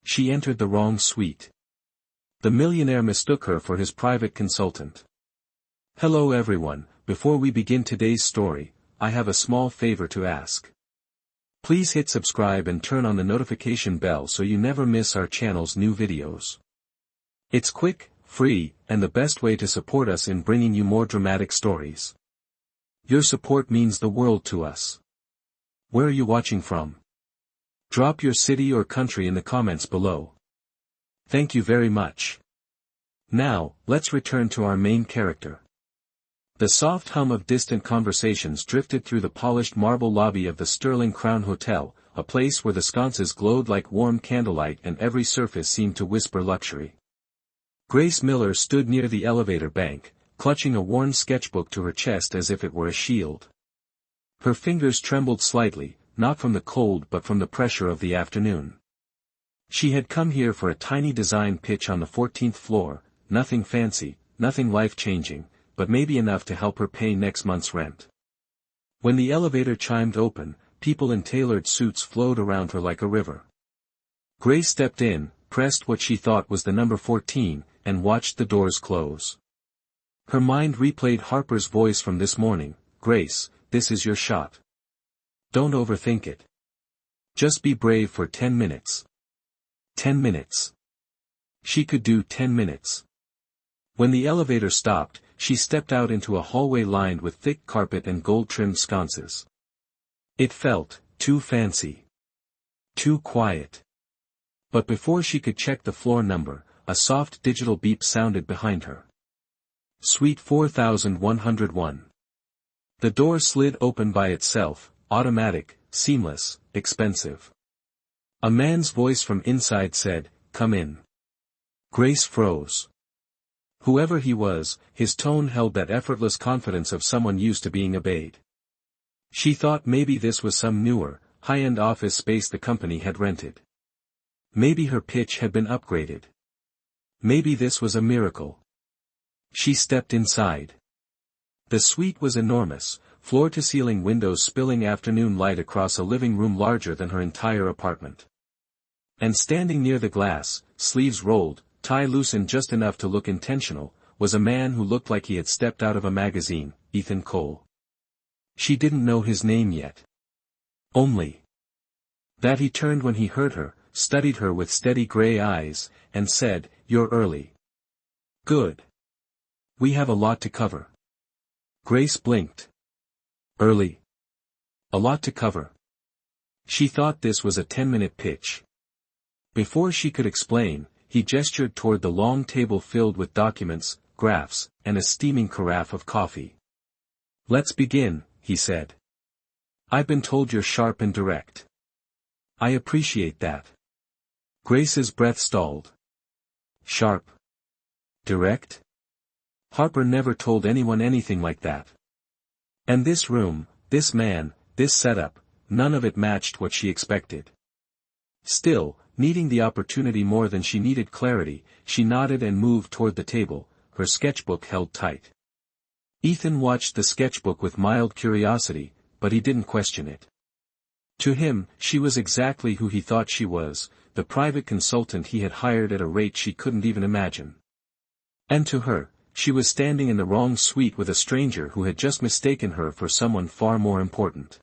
She entered the wrong suite. The millionaire mistook her for his private consultant. Hello everyone, before we begin today's story, I have a small favor to ask. Please hit subscribe and turn on the notification bell so you never miss our channel's new videos. It's quick, free, and the best way to support us in bringing you more dramatic stories. Your support means the world to us. Where are you watching from? Drop your city or country in the comments below. Thank you very much. Now, let's return to our main character. The soft hum of distant conversations drifted through the polished marble lobby of the Sterling Crown Hotel, a place where the sconces glowed like warm candlelight and every surface seemed to whisper luxury. Grace Miller stood near the elevator bank, clutching a worn sketchbook to her chest as if it were a shield. Her fingers trembled slightly, not from the cold but from the pressure of the afternoon. She had come here for a tiny design pitch on the 14th floor, nothing fancy, nothing life-changing, but maybe enough to help her pay next month's rent. When the elevator chimed open, people in tailored suits flowed around her like a river. Grace stepped in, pressed what she thought was the number 14, and watched the doors close. Her mind replayed Harper's voice from this morning, "Grace, this is your shot. Don't overthink it. Just be brave for 10 minutes. 10 minutes. She could do 10 minutes. When the elevator stopped, she stepped out into a hallway lined with thick carpet and gold-trimmed sconces. It felt too fancy. Too quiet. But before she could check the floor number, a soft digital beep sounded behind her. Suite 4101. The door slid open by itself, automatic, seamless, expensive. A man's voice from inside said, "Come in." Grace froze. Whoever he was, his tone held that effortless confidence of someone used to being obeyed. She thought maybe this was some newer, high-end office space the company had rented. Maybe her pitch had been upgraded. Maybe this was a miracle. She stepped inside. The suite was enormous, floor-to-ceiling windows spilling afternoon light across a living room larger than her entire apartment. And standing near the glass, sleeves rolled, tie loosened just enough to look intentional, was a man who looked like he had stepped out of a magazine, Ethan Cole. She didn't know his name yet. Only that he turned when he heard her, studied her with steady gray eyes, and said, "You're early." "Good. We have a lot to cover." Grace blinked. Early? A lot to cover. She thought this was a 10-minute pitch. Before she could explain, he gestured toward the long table filled with documents, graphs, and a steaming carafe of coffee. "Let's begin," he said. "I've been told you're sharp and direct. I appreciate that." Grace's breath stalled. Sharp? Direct? Harper never told anyone anything like that. And this room, this man, this setup, none of it matched what she expected. Still, needing the opportunity more than she needed clarity, she nodded and moved toward the table, her sketchbook held tight. Ethan watched the sketchbook with mild curiosity, but he didn't question it. To him, she was exactly who he thought she was, the private consultant he had hired at a rate she couldn't even imagine. And to her, she was standing in the wrong suite with a stranger who had just mistaken her for someone far more important.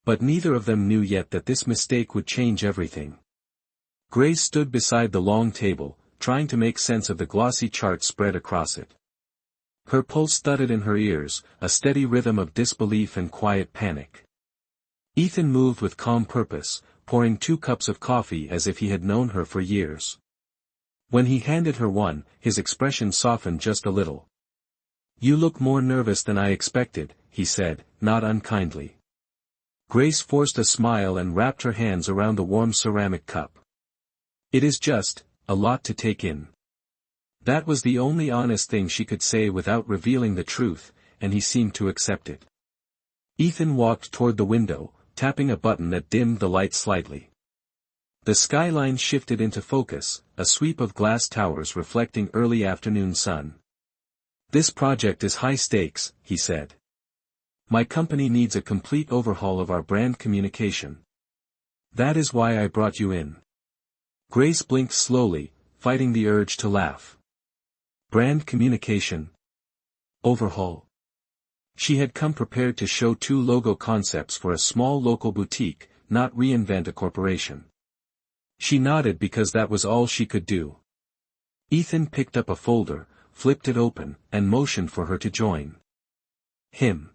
But neither of them knew yet that this mistake would change everything. Grace stood beside the long table, trying to make sense of the glossy chart spread across it. Her pulse thudded in her ears, a steady rhythm of disbelief and quiet panic. Ethan moved with calm purpose, pouring 2 cups of coffee as if he had known her for years. When he handed her one, his expression softened just a little. "You look more nervous than I expected," he said, not unkindly. Grace forced a smile and wrapped her hands around the warm ceramic cup. "It is just, a lot to take in." That was the only honest thing she could say without revealing the truth, and he seemed to accept it. Ethan walked toward the window, tapping a button that dimmed the light slightly. The skyline shifted into focus, a sweep of glass towers reflecting early afternoon sun. "This project is high stakes," he said. "My company needs a complete overhaul of our brand communication. That is why I brought you in." Grace blinked slowly, fighting the urge to laugh. Brand communication. Overhaul. She had come prepared to show 2 logo concepts for a small local boutique, not reinvent a corporation. She nodded because that was all she could do. Ethan picked up a folder, flipped it open, and motioned for her to join him.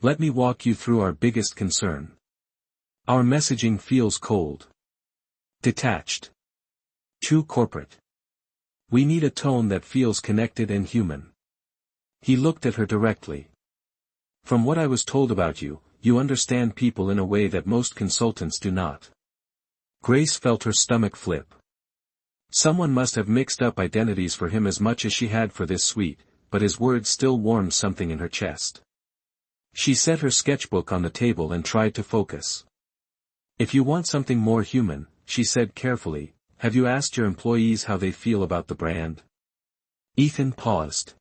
Let me walk you through our biggest concern. Our messaging feels cold. Detached. Too corporate. We need a tone that feels connected and human. He looked at her directly. From what I was told about you, you understand people in a way that most consultants do not. Grace felt her stomach flip. Someone must have mixed up identities for him as much as she had for this suite, but his words still warmed something in her chest. She set her sketchbook on the table and tried to focus. If you want something more human, she said carefully, have you asked your employees how they feel about the brand? Ethan paused.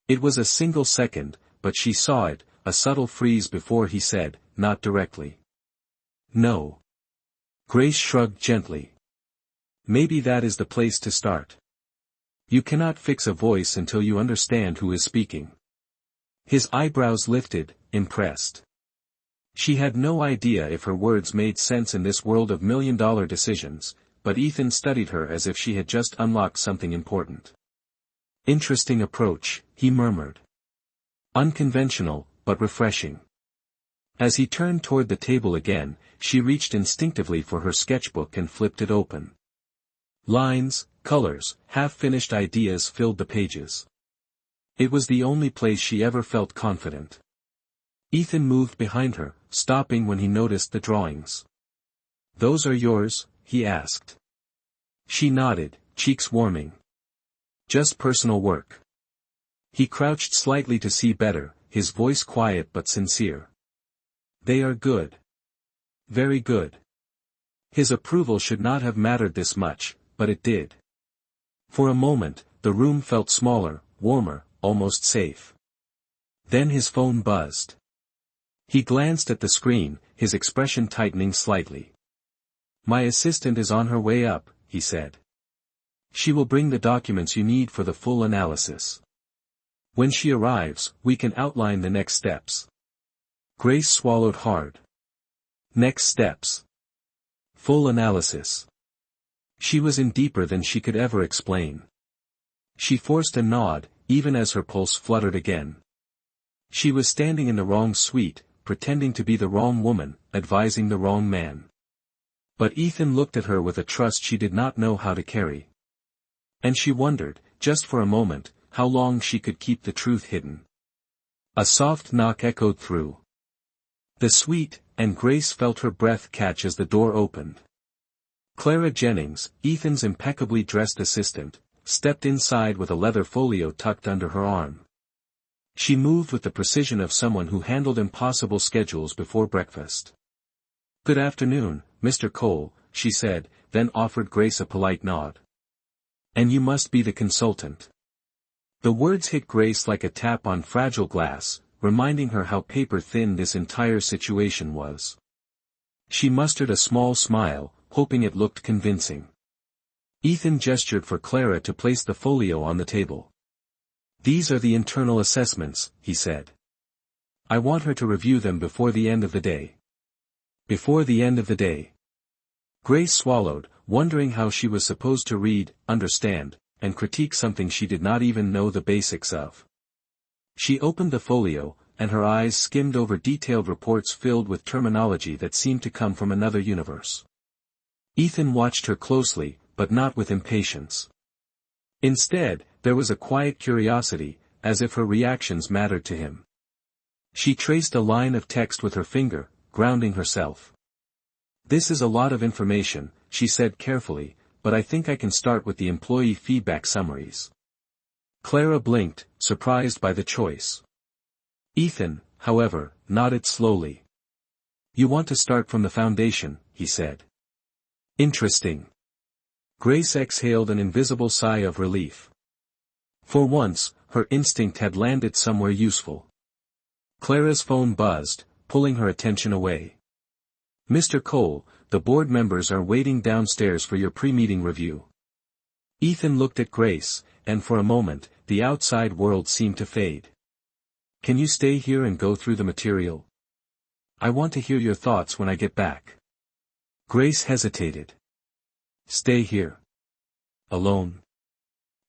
It was a single second, but she saw it, a subtle freeze before he said, not directly. No. Grace shrugged gently. Maybe that is the place to start. You cannot fix a voice until you understand who is speaking. His eyebrows lifted, impressed. She had no idea if her words made sense in this world of million-dollar decisions, but Ethan studied her as if she had just unlocked something important. Interesting approach, he murmured. Unconventional, but refreshing. As he turned toward the table again, she reached instinctively for her sketchbook and flipped it open. Lines, colors, half-finished ideas filled the pages. It was the only place she ever felt confident. Ethan moved behind her, stopping when he noticed the drawings. Those are yours? He asked. She nodded, cheeks warming. Just personal work. He crouched slightly to see better, his voice quiet but sincere. They are good. Very good. His approval should not have mattered this much, but it did. For a moment, the room felt smaller, warmer, almost safe. Then his phone buzzed. He glanced at the screen, his expression tightening slightly. My assistant is on her way up, he said. She will bring the documents you need for the full analysis. When she arrives, we can outline the next steps. Grace swallowed hard. Next steps. Full analysis. She was in deeper than she could ever explain. She forced a nod, even as her pulse fluttered again. She was standing in the wrong suite, pretending to be the wrong woman, advising the wrong man. But Ethan looked at her with a trust she did not know how to carry. And she wondered, just for a moment, how long she could keep the truth hidden. A soft knock echoed through the suite, and Grace felt her breath catch as the door opened. Clara Jennings, Ethan's impeccably dressed assistant, stepped inside with a leather folio tucked under her arm. She moved with the precision of someone who handled impossible schedules before breakfast. Good afternoon, Mr. Cole, she said, then offered Grace a polite nod. And you must be the consultant. The words hit Grace like a tap on fragile glass, reminding her how paper-thin this entire situation was. She mustered a small smile, hoping it looked convincing. Ethan gestured for Clara to place the folio on the table. These are the internal assessments, he said. I want her to review them before the end of the day. Before the end of the day. Grace swallowed, wondering how she was supposed to read, understand, and critique something she did not even know the basics of. She opened the folio, and her eyes skimmed over detailed reports filled with terminology that seemed to come from another universe. Ethan watched her closely, but not with impatience. Instead, there was a quiet curiosity, as if her reactions mattered to him. She traced a line of text with her finger, grounding herself. This is a lot of information, she said carefully, but I think I can start with the employee feedback summaries. Clara blinked, surprised by the choice. Ethan, however, nodded slowly. You want to start from the foundation, he said. Interesting. Grace exhaled an invisible sigh of relief. For once, her instinct had landed somewhere useful. Clara's phone buzzed, pulling her attention away. Mr. Cole, the board members are waiting downstairs for your pre-meeting review. Ethan looked at Grace, and for a moment, the outside world seemed to fade. Can you stay here and go through the material? I want to hear your thoughts when I get back. Grace hesitated. Stay here. Alone.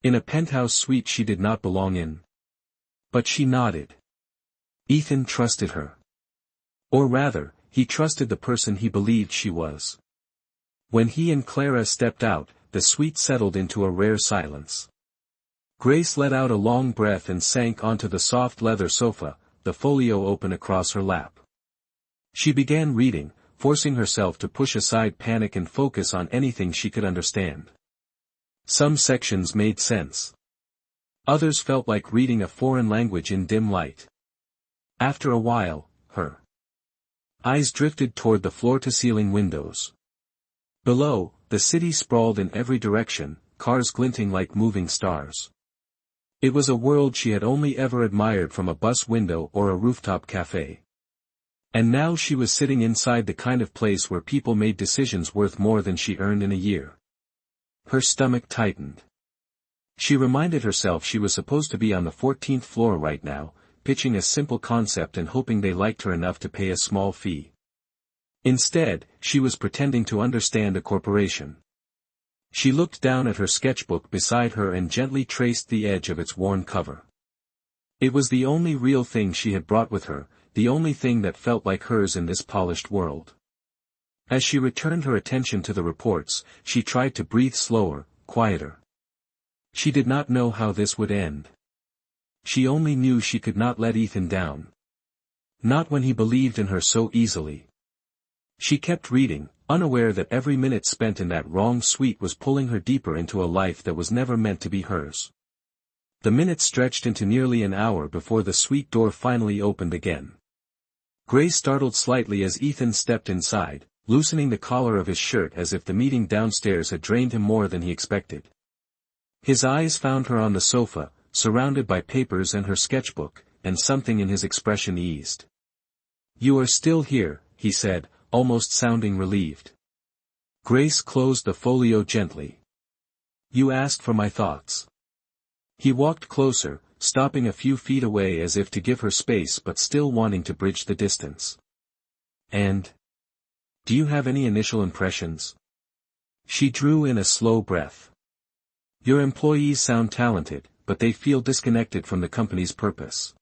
In a penthouse suite she did not belong in. But she nodded. Ethan trusted her. Or rather, he trusted the person he believed she was. When he and Clara stepped out, the suite settled into a rare silence. Grace let out a long breath and sank onto the soft leather sofa, the folio open across her lap. She began reading, forcing herself to push aside panic and focus on anything she could understand. Some sections made sense. Others felt like reading a foreign language in dim light. After a while, her eyes drifted toward the floor-to-ceiling windows. Below, the city sprawled in every direction, cars glinting like moving stars. It was a world she had only ever admired from a bus window or a rooftop cafe. And now she was sitting inside the kind of place where people made decisions worth more than she earned in a year. Her stomach tightened. She reminded herself she was supposed to be on the 14th floor right now, pitching a simple concept and hoping they liked her enough to pay a small fee. Instead, she was pretending to understand a corporation. She looked down at her sketchbook beside her and gently traced the edge of its worn cover. It was the only real thing she had brought with her, the only thing that felt like hers in this polished world. As she returned her attention to the reports, she tried to breathe slower, quieter. She did not know how this would end. She only knew she could not let Ethan down. Not when he believed in her so easily. She kept reading, unaware that every minute spent in that wrong suite was pulling her deeper into a life that was never meant to be hers. The minutes stretched into nearly an hour before the suite door finally opened again. Grace startled slightly as Ethan stepped inside, loosening the collar of his shirt as if the meeting downstairs had drained him more than he expected. His eyes found her on the sofa, surrounded by papers and her sketchbook, and something in his expression eased. "You are still here," he said, almost sounding relieved. Grace closed the folio gently. "You asked for my thoughts." He walked closer, stopping a few feet away as if to give her space but still wanting to bridge the distance. "And? Do you have any initial impressions?" She drew in a slow breath. "Your employees sound talented, but they feel disconnected from the company's purpose.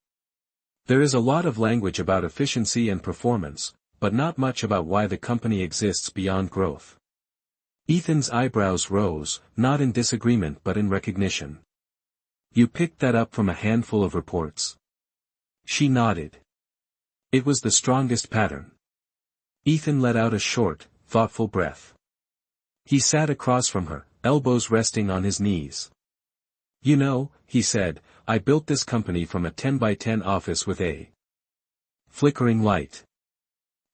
There is a lot of language about efficiency and performance, but not much about why the company exists beyond growth." Ethan's eyebrows rose, not in disagreement but in recognition. "You picked that up from a handful of reports?" She nodded. It was the strongest pattern. Ethan let out a short, thoughtful breath. He sat across from her, elbows resting on his knees. "You know," he said, "I built this company from a 10-by-10 office with a flickering light.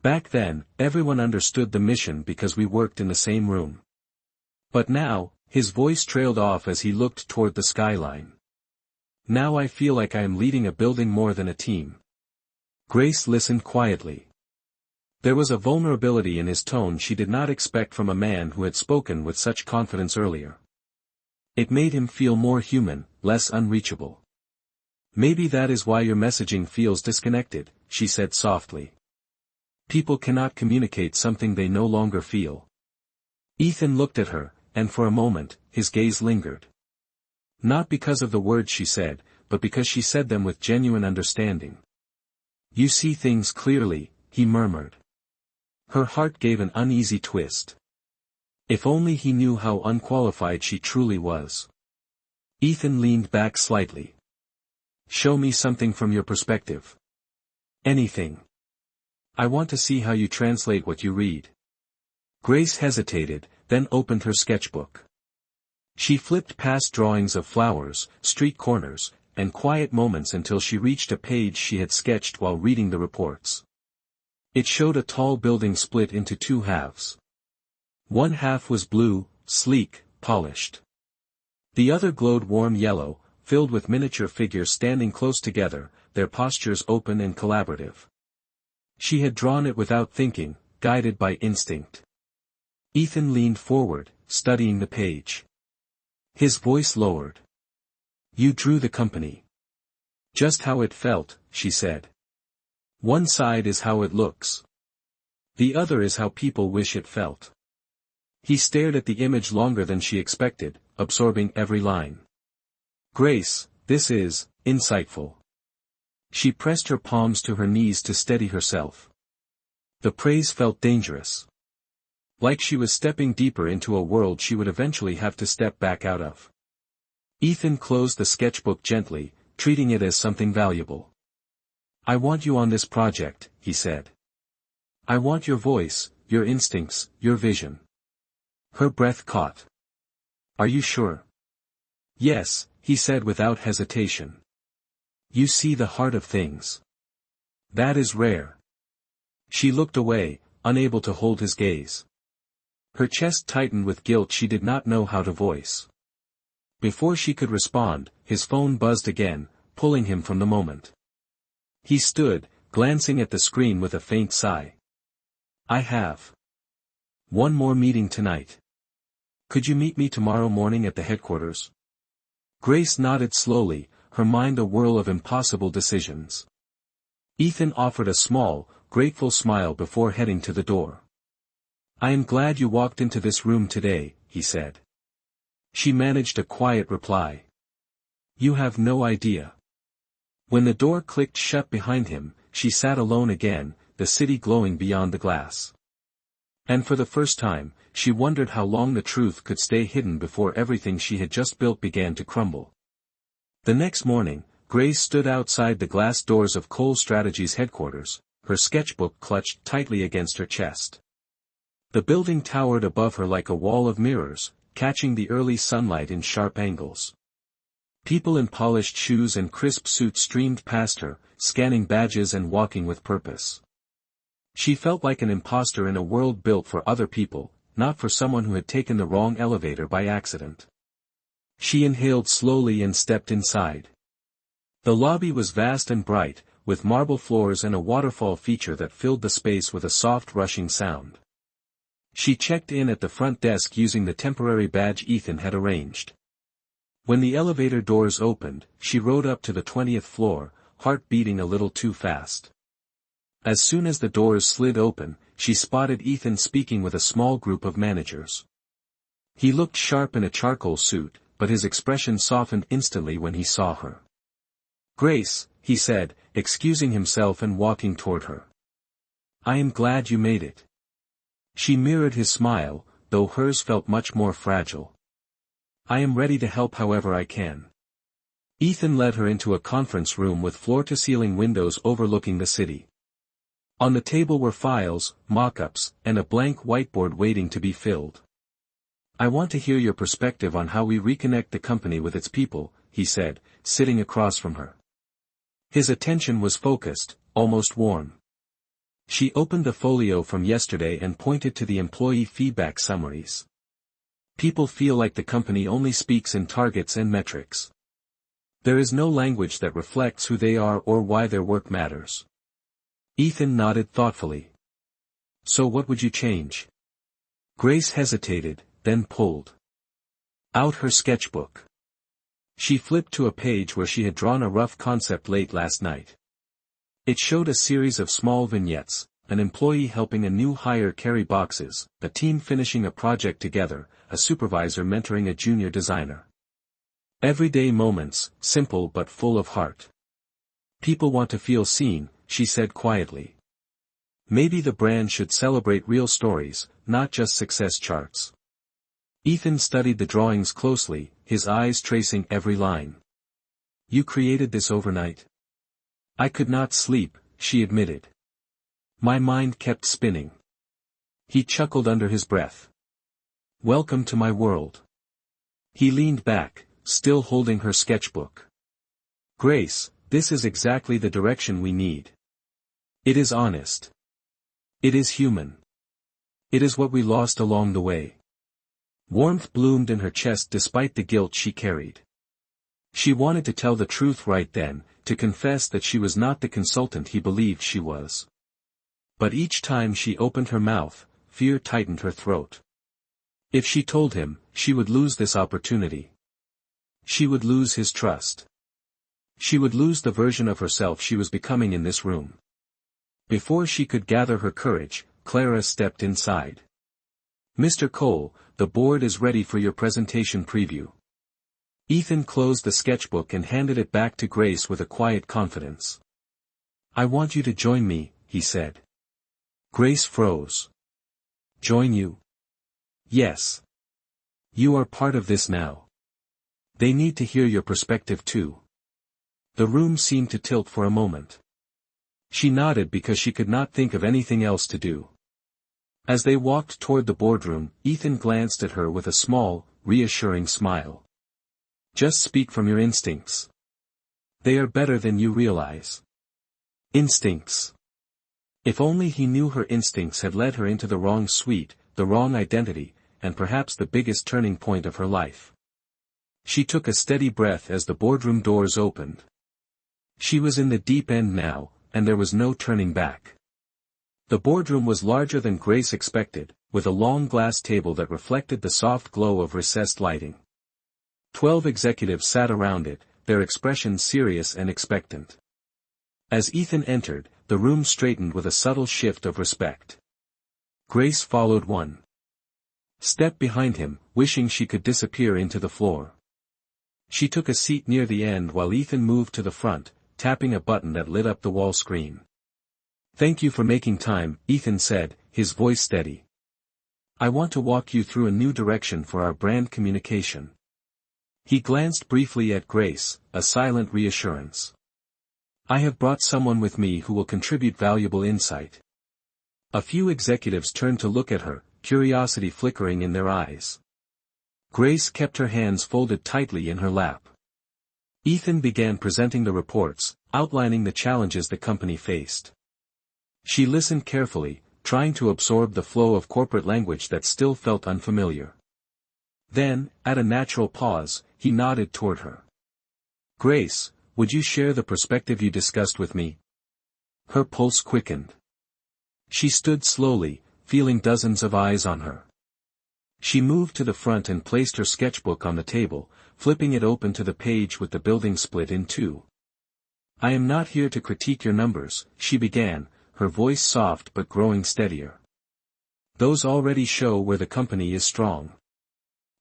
Back then, everyone understood the mission because we worked in the same room. But now," his voice trailed off as he looked toward the skyline. "Now I feel like I am leading a building more than a team." Grace listened quietly. There was a vulnerability in his tone she did not expect from a man who had spoken with such confidence earlier. It made him feel more human, less unreachable. "Maybe that is why your messaging feels disconnected," she said softly. "People cannot communicate something they no longer feel." Ethan looked at her, and for a moment, his gaze lingered. Not because of the words she said, but because she said them with genuine understanding. "You see things clearly," he murmured. Her heart gave an uneasy twist. If only he knew how unqualified she truly was. Ethan leaned back slightly. "Show me something from your perspective." "Anything. I want to see how you translate what you read." Grace hesitated, then opened her sketchbook. She flipped past drawings of flowers, street corners, and quiet moments until she reached a page she had sketched while reading the reports. It showed a tall building split into two halves. One half was blue, sleek, polished. The other glowed warm yellow, filled with miniature figures standing close together, their postures open and collaborative. She had drawn it without thinking, guided by instinct. Ethan leaned forward, studying the page. His voice lowered. You drew the company. Just how it felt, she said. One side is how it looks. The other is how people wish it felt. He stared at the image longer than she expected, absorbing every line. Grace, this is insightful. She pressed her palms to her knees to steady herself. The praise felt dangerous. Like she was stepping deeper into a world she would eventually have to step back out of. Ethan closed the sketchbook gently, treating it as something valuable. I want you on this project, he said. I want your voice, your instincts, your vision. Her breath caught. Are you sure? Yes, he said without hesitation. You see the heart of things. That is rare. She looked away, unable to hold his gaze. Her chest tightened with guilt she did not know how to voice. Before she could respond, his phone buzzed again, pulling him from the moment. He stood, glancing at the screen with a faint sigh. I have one more meeting tonight. Could you meet me tomorrow morning at the headquarters? Grace nodded slowly, her mind a whirl of impossible decisions. Ethan offered a small, grateful smile before heading to the door. I am glad you walked into this room today, he said. She managed a quiet reply. You have no idea. When the door clicked shut behind him, she sat alone again, the city glowing beyond the glass. And for the first time, she wondered how long the truth could stay hidden before everything she had just built began to crumble. The next morning, Grace stood outside the glass doors of Cole Strategies headquarters, her sketchbook clutched tightly against her chest. The building towered above her like a wall of mirrors, catching the early sunlight in sharp angles. People in polished shoes and crisp suits streamed past her, scanning badges and walking with purpose. She felt like an imposter in a world built for other people, not for someone who had taken the wrong elevator by accident. She inhaled slowly and stepped inside. The lobby was vast and bright, with marble floors and a waterfall feature that filled the space with a soft rushing sound. She checked in at the front desk using the temporary badge Ethan had arranged. When the elevator doors opened, she rode up to the 20th floor, heart beating a little too fast. As soon as the doors slid open, she spotted Ethan speaking with a small group of managers. He looked sharp in a charcoal suit, but his expression softened instantly when he saw her. Grace, he said, excusing himself and walking toward her. I am glad you made it. She mirrored his smile, though hers felt much more fragile. I am ready to help however I can. Ethan led her into a conference room with floor-to-ceiling windows overlooking the city. On the table were files, mock-ups, and a blank whiteboard waiting to be filled. I want to hear your perspective on how we reconnect the company with its people, he said, sitting across from her. His attention was focused, almost warm. She opened the folio from yesterday and pointed to the employee feedback summaries. People feel like the company only speaks in targets and metrics. There is no language that reflects who they are or why their work matters. Ethan nodded thoughtfully. So what would you change? Grace hesitated, then pulled out her sketchbook. She flipped to a page where she had drawn a rough concept late last night. It showed a series of small vignettes, an employee helping a new hire carry boxes, a team finishing a project together, a supervisor mentoring a junior designer. Everyday moments, simple but full of heart. People want to feel seen, she said quietly. Maybe the brand should celebrate real stories, not just success charts. Ethan studied the drawings closely, his eyes tracing every line. You created this overnight? I could not sleep, she admitted. My mind kept spinning. He chuckled under his breath. Welcome to my world. He leaned back, still holding her sketchbook. Grace, this is exactly the direction we need. It is honest. It is human. It is what we lost along the way. Warmth bloomed in her chest despite the guilt she carried. She wanted to tell the truth right then, to confess that she was not the consultant he believed she was. But each time she opened her mouth, fear tightened her throat. If she told him, she would lose this opportunity. She would lose his trust. She would lose the version of herself she was becoming in this room. Before she could gather her courage, Clara stepped inside. "Mr. Cole, the board is ready for your presentation preview." Ethan closed the sketchbook and handed it back to Grace with a quiet confidence. "I want you to join me," he said. Grace froze. "Join you?" "Yes. You are part of this now. They need to hear your perspective too." The room seemed to tilt for a moment. She nodded because she could not think of anything else to do. As they walked toward the boardroom, Ethan glanced at her with a small, reassuring smile. "Just speak from your instincts. They are better than you realize." Instincts. If only he knew her instincts had led her into the wrong suite, the wrong identity, and perhaps the biggest turning point of her life. She took a steady breath as the boardroom doors opened. She was in the deep end now, and there was no turning back. The boardroom was larger than Grace expected, with a long glass table that reflected the soft glow of recessed lighting. 12 executives sat around it, their expressions serious and expectant. As Ethan entered, the room straightened with a subtle shift of respect. Grace followed one step behind him, wishing she could disappear into the floor. She took a seat near the end while Ethan moved to the front, tapping a button that lit up the wall screen. "Thank you for making time," Ethan said, his voice steady. "I want to walk you through a new direction for our brand communication." He glanced briefly at Grace, a silent reassurance. "I have brought someone with me who will contribute valuable insight." A few executives turned to look at her, curiosity flickering in their eyes. Grace kept her hands folded tightly in her lap. Ethan began presenting the reports, outlining the challenges the company faced. She listened carefully, trying to absorb the flow of corporate language that still felt unfamiliar. Then, at a natural pause, he nodded toward her. "Grace, would you share the perspective you discussed with me?" Her pulse quickened. She stood slowly, feeling dozens of eyes on her. She moved to the front and placed her sketchbook on the table, flipping it open to the page with the building split in two. "I am not here to critique your numbers," she began, her voice soft but growing steadier. "Those already show where the company is strong.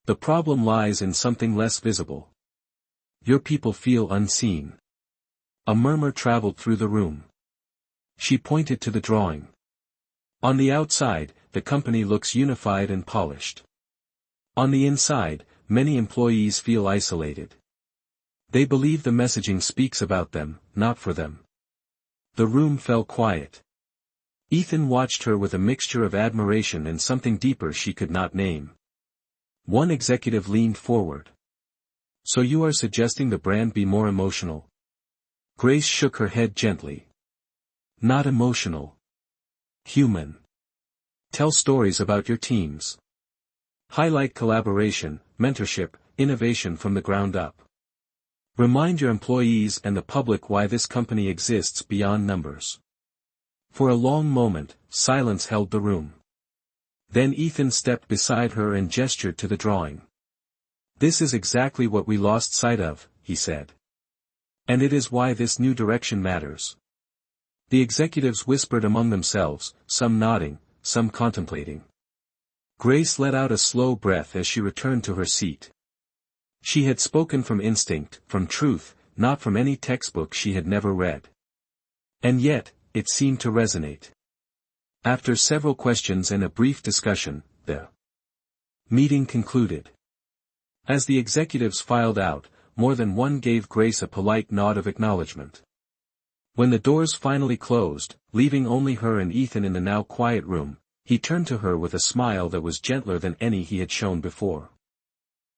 The problem lies in something less visible. Your people feel unseen." A murmur traveled through the room. She pointed to the drawing. "On the outside, the company looks unified and polished. On the inside, many employees feel isolated. They believe the messaging speaks about them, not for them." The room fell quiet. Ethan watched her with a mixture of admiration and something deeper she could not name. One executive leaned forward. "So you are suggesting the brand be more emotional?" Grace shook her head gently. "Not emotional. Human. Tell stories about your teams. Highlight collaboration, mentorship, innovation from the ground up. Remind your employees and the public why this company exists beyond numbers." For a long moment, silence held the room. Then Ethan stepped beside her and gestured to the drawing. "This is exactly what we lost sight of," he said. "And it is why this new direction matters." The executives whispered among themselves, some nodding, some contemplating. Grace let out a slow breath as she returned to her seat. She had spoken from instinct, from truth, not from any textbook she had never read. And yet, it seemed to resonate. After several questions and a brief discussion, the meeting concluded. As the executives filed out, more than one gave Grace a polite nod of acknowledgement. When the doors finally closed, leaving only her and Ethan in the now quiet room, he turned to her with a smile that was gentler than any he had shown before.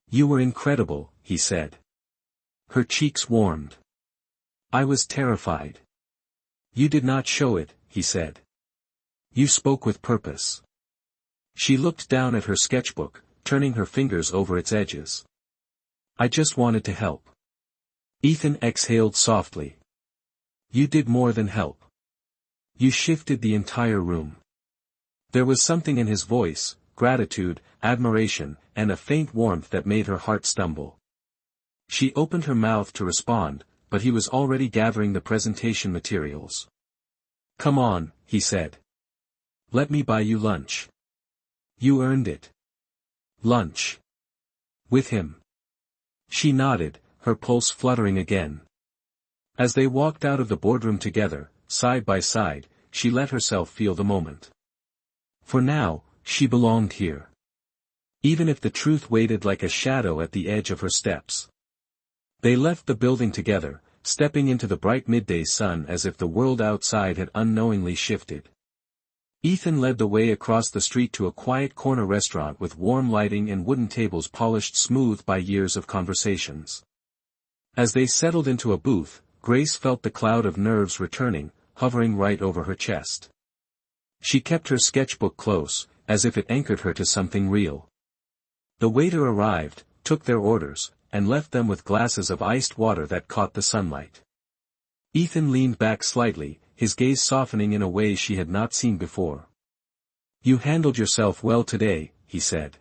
"You were incredible," he said. Her cheeks warmed. "I was terrified." "You did not show it," he said. "You spoke with purpose." She looked down at her sketchbook, turning her fingers over its edges. "I just wanted to help." Ethan exhaled softly. "You did more than help. You shifted the entire room." There was something in his voice, gratitude, admiration, and a faint warmth that made her heart stumble. She opened her mouth to respond, but he was already gathering the presentation materials. "Come on," he said. "Let me buy you lunch. You earned it." "Lunch? With him?" She nodded, her pulse fluttering again. As they walked out of the boardroom together, side by side, she let herself feel the moment. For now, she belonged here. Even if the truth waited like a shadow at the edge of her steps. They left the building together, stepping into the bright midday sun as if the world outside had unknowingly shifted. Ethan led the way across the street to a quiet corner restaurant with warm lighting and wooden tables polished smooth by years of conversations. As they settled into a booth, Grace felt the cloud of nerves returning, hovering right over her chest. She kept her sketchbook close, as if it anchored her to something real. The waiter arrived, took their orders, and left them with glasses of iced water that caught the sunlight. Ethan leaned back slightly, his gaze softening in a way she had not seen before. "You handled yourself well today," he said.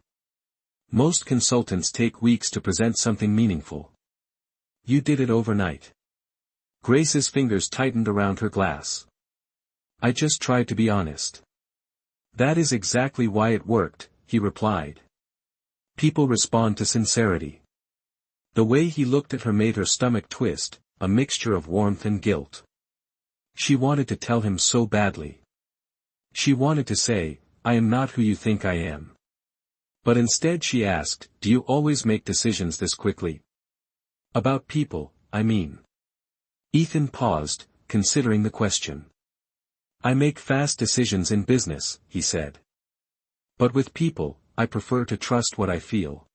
"Most consultants take weeks to present something meaningful. You did it overnight." Grace's fingers tightened around her glass. "I just tried to be honest." "That is exactly why it worked," he replied. "People respond to sincerity." The way he looked at her made her stomach twist, a mixture of warmth and guilt. She wanted to tell him so badly. She wanted to say, "I am not who you think I am." But instead she asked, "Do you always make decisions this quickly? About people, I mean." Ethan paused, considering the question. "I make fast decisions in business," he said. "But with people, I prefer to trust what I feel."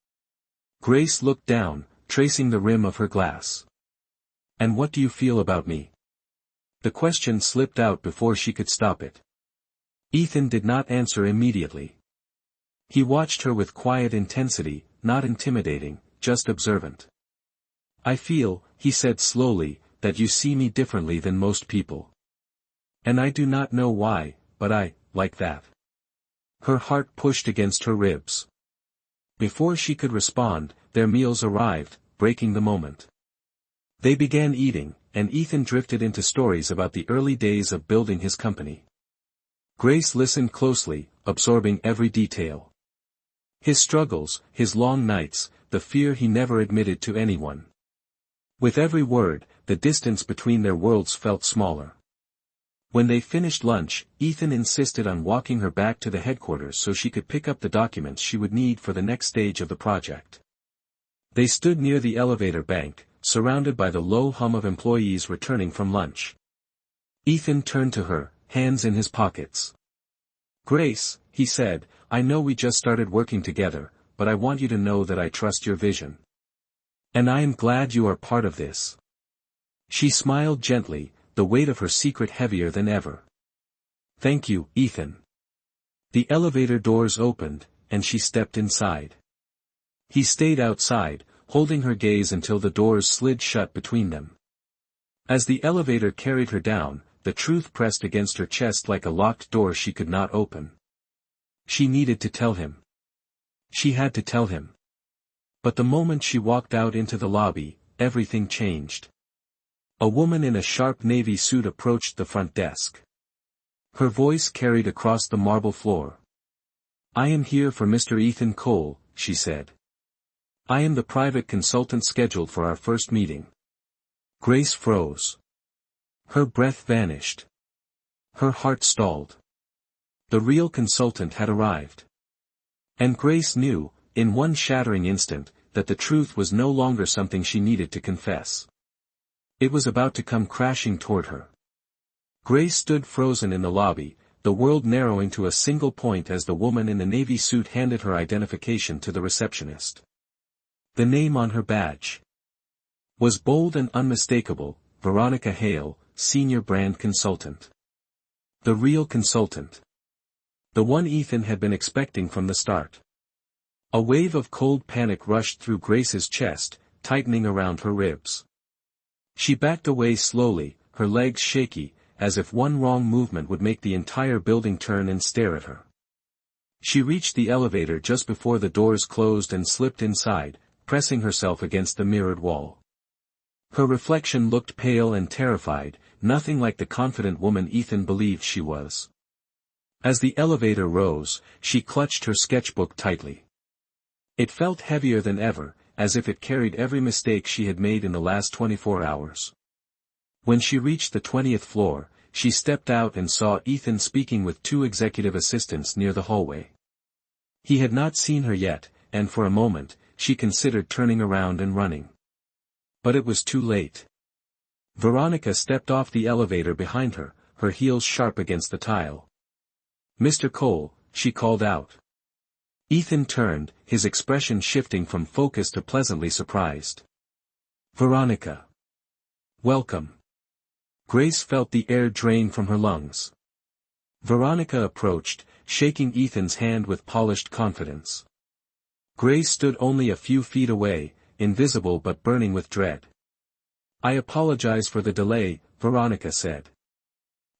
Grace looked down, tracing the rim of her glass. "And what do you feel about me?" The question slipped out before she could stop it. Ethan did not answer immediately. He watched her with quiet intensity, not intimidating, just observant. "I feel," he said slowly, "that you see me differently than most people. And I do not know why, but I like that." Her heart pushed against her ribs. Before she could respond, their meals arrived, breaking the moment. They began eating, and Ethan drifted into stories about the early days of building his company. Grace listened closely, absorbing every detail. His struggles, his long nights, the fear he never admitted to anyone. With every word, the distance between their worlds felt smaller. When they finished lunch, Ethan insisted on walking her back to the headquarters so she could pick up the documents she would need for the next stage of the project. They stood near the elevator bank, surrounded by the low hum of employees returning from lunch. Ethan turned to her, hands in his pockets. "Grace," he said, "I know we just started working together, but I want you to know that I trust your vision. And I am glad you are part of this." She smiled gently, the weight of her secret heavier than ever. "Thank you, Ethan." The elevator doors opened, and she stepped inside. He stayed outside, holding her gaze until the doors slid shut between them. As the elevator carried her down, the truth pressed against her chest like a locked door she could not open. She needed to tell him. She had to tell him. But the moment she walked out into the lobby, everything changed. A woman in a sharp navy suit approached the front desk. Her voice carried across the marble floor. "I am here for Mr. Ethan Cole," she said. "I am the private consultant scheduled for our first meeting." Grace froze. Her breath vanished. Her heart stalled. The real consultant had arrived. And Grace knew, in one shattering instant, that the truth was no longer something she needed to confess. It was about to come crashing toward her. Grace stood frozen in the lobby, the world narrowing to a single point as the woman in the navy suit handed her identification to the receptionist. The name on her badge was bold and unmistakable: Veronica Hale, Senior Brand Consultant. The real consultant. The one Ethan had been expecting from the start. A wave of cold panic rushed through Grace's chest, tightening around her ribs. She backed away slowly, her legs shaky, as if one wrong movement would make the entire building turn and stare at her. She reached the elevator just before the doors closed and slipped inside, pressing herself against the mirrored wall. Her reflection looked pale and terrified, nothing like the confident woman Ethan believed she was. As the elevator rose, she clutched her sketchbook tightly. It felt heavier than ever, as if it carried every mistake she had made in the last 24 hours. When she reached the 20th floor, she stepped out and saw Ethan speaking with two executive assistants near the hallway. He had not seen her yet, and for a moment, she considered turning around and running. But it was too late. Veronica stepped off the elevator behind her, her heels sharp against the tile. "Mr. Cole," she called out. Ethan turned, his expression shifting from focused to pleasantly surprised. "Veronica. Welcome." Grace felt the air drain from her lungs. Veronica approached, shaking Ethan's hand with polished confidence. Grace stood only a few feet away, invisible but burning with dread. "I apologize for the delay," Veronica said.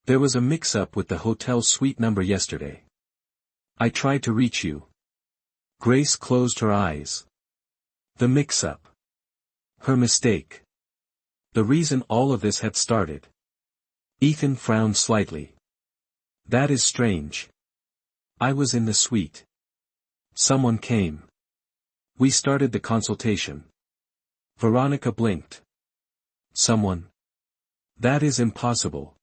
"There was a mix-up with the hotel suite number yesterday. I tried to reach you." Grace closed her eyes. The mix-up. Her mistake. The reason all of this had started. Ethan frowned slightly. "That is strange. I was in the suite. Someone came. We started the consultation." Veronica blinked. "Someone? That is impossible.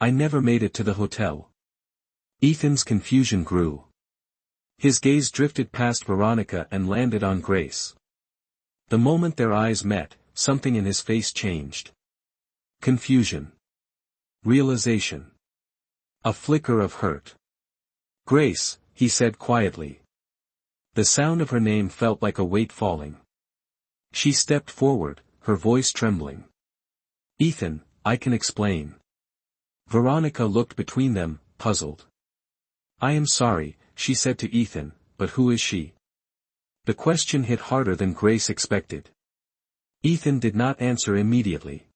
I never made it to the hotel." Ethan's confusion grew. His gaze drifted past Veronica and landed on Grace. The moment their eyes met, something in his face changed. Confusion. Realization. A flicker of hurt. "Grace," he said quietly. The sound of her name felt like a weight falling. She stepped forward, her voice trembling. "Ethan, I can explain." Veronica looked between them, puzzled. "I am sorry," she said to Ethan, "but who is she?" The question hit harder than Grace expected. Ethan did not answer immediately.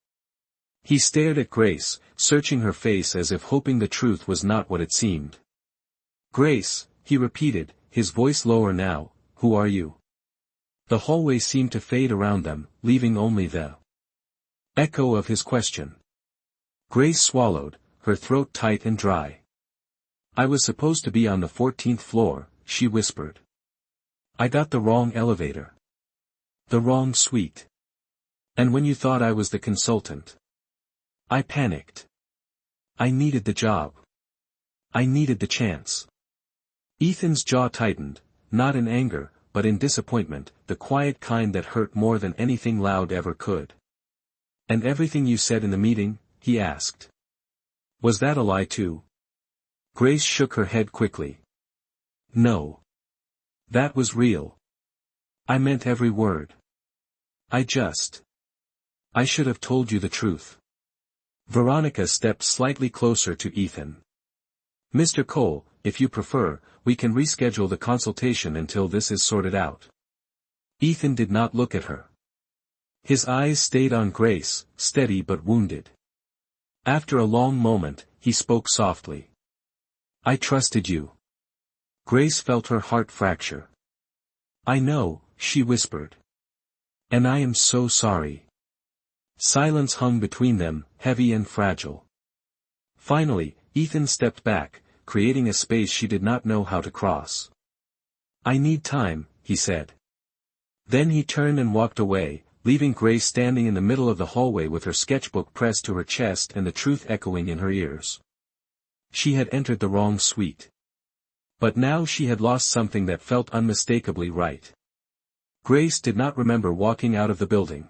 He stared at Grace, searching her face as if hoping the truth was not what it seemed. "Grace," he repeated, his voice lower now, "who are you?" The hallway seemed to fade around them, leaving only the echo of his question. Grace swallowed, her throat tight and dry. "I was supposed to be on the 14th floor, she whispered. "I got the wrong elevator. The wrong suite. And when you thought I was the consultant. I panicked. I needed the job. I needed the chance." Ethan's jaw tightened, not in anger, but in disappointment, the quiet kind that hurt more than anything loud ever could. "And everything you said in the meeting?" he asked. "Was that a lie too?" Grace shook her head quickly. "No. That was real. I meant every word. I should have told you the truth." Veronica stepped slightly closer to Ethan. "Mr. Cole, if you prefer, we can reschedule the consultation until this is sorted out." Ethan did not look at her. His eyes stayed on Grace, steady but wounded. After a long moment, he spoke softly. "I trusted you." Grace felt her heart fracture. "I know," she whispered. "And I am so sorry." Silence hung between them, heavy and fragile. Finally, Ethan stepped back, creating a space she did not know how to cross. "I need time," he said. Then he turned and walked away, leaving Grace standing in the middle of the hallway with her sketchbook pressed to her chest and the truth echoing in her ears. She had entered the wrong suite. But now she had lost something that felt unmistakably right. Grace did not remember walking out of the building.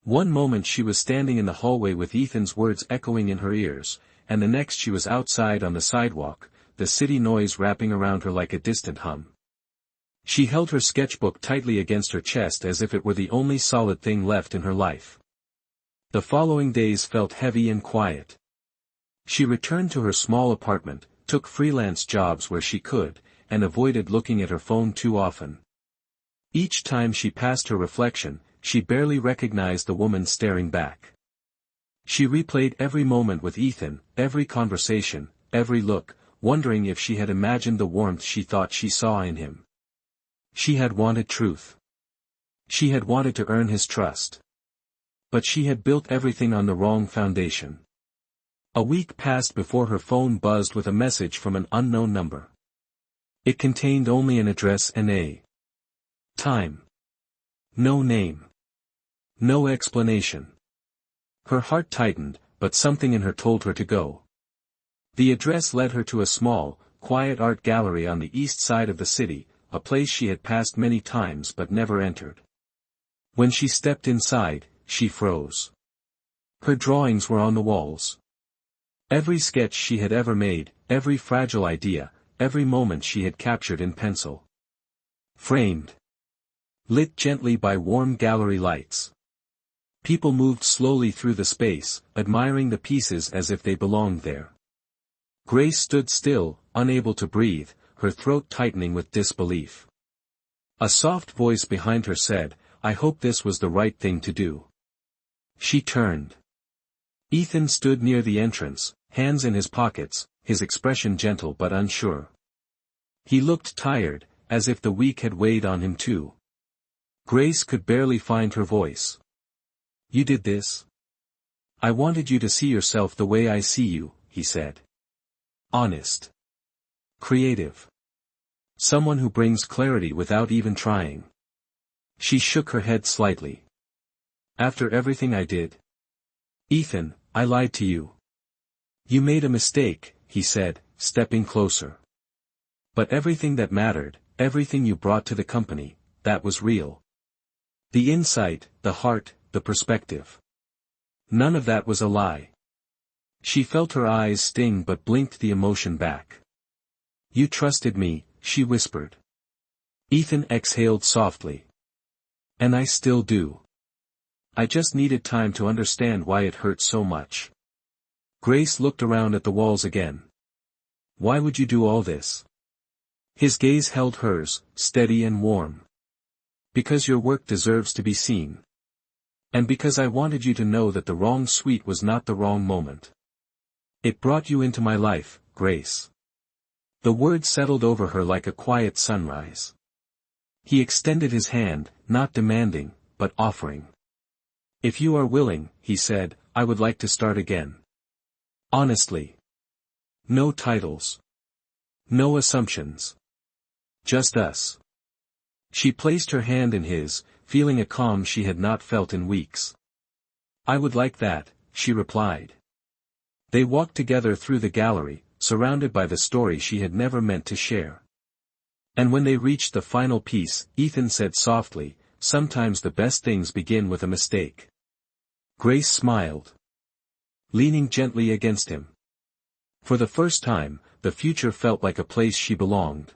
One moment she was standing in the hallway with Ethan's words echoing in her ears, and the next she was outside on the sidewalk, the city noise wrapping around her like a distant hum. She held her sketchbook tightly against her chest as if it were the only solid thing left in her life. The following days felt heavy and quiet. She returned to her small apartment, took freelance jobs where she could, and avoided looking at her phone too often. Each time she passed her reflection, she barely recognized the woman staring back. She replayed every moment with Ethan, every conversation, every look, wondering if she had imagined the warmth she thought she saw in him. She had wanted truth. She had wanted to earn his trust. But she had built everything on the wrong foundation. A week passed before her phone buzzed with a message from an unknown number. It contained only an address and a time. No name. No explanation. Her heart tightened, but something in her told her to go. The address led her to a small, quiet art gallery on the east side of the city, a place she had passed many times but never entered. When she stepped inside, she froze. Her drawings were on the walls. Every sketch she had ever made, every fragile idea, every moment she had captured in pencil. Framed. Lit gently by warm gallery lights. People moved slowly through the space, admiring the pieces as if they belonged there. Grace stood still, unable to breathe, her throat tightening with disbelief. A soft voice behind her said, "I hope this was the right thing to do." She turned. Ethan stood near the entrance, hands in his pockets, his expression gentle but unsure. He looked tired, as if the week had weighed on him too. Grace could barely find her voice. "You did this? I wanted you to see yourself the way I see you," he said. Honest. Creative. Someone who brings clarity without even trying. She shook her head slightly. "After everything I did? Ethan, I lied to you." "You made a mistake," he said, stepping closer. "But everything that mattered, everything you brought to the company, that was real. The insight, the heart, the perspective. None of that was a lie." She felt her eyes sting but blinked the emotion back. "You trusted me," she whispered. Ethan exhaled softly. "And I still do. I just needed time to understand why it hurt so much." Grace looked around at the walls again. "Why would you do all this?" His gaze held hers, steady and warm. "Because your work deserves to be seen. And because I wanted you to know that the wrong suite was not the wrong moment. It brought you into my life, Grace." The word settled over her like a quiet sunrise. He extended his hand, not demanding, but offering. "If you are willing," he said, "I would like to start again. Honestly. No titles. No assumptions. Just us." She placed her hand in his, feeling a calm she had not felt in weeks. "I would like that," she replied. They walked together through the gallery, surrounded by the story she had never meant to share. And when they reached the final piece, Ethan said softly, "Sometimes the best things begin with a mistake." Grace smiled. Leaning gently against him. For the first time, the future felt like a place she belonged.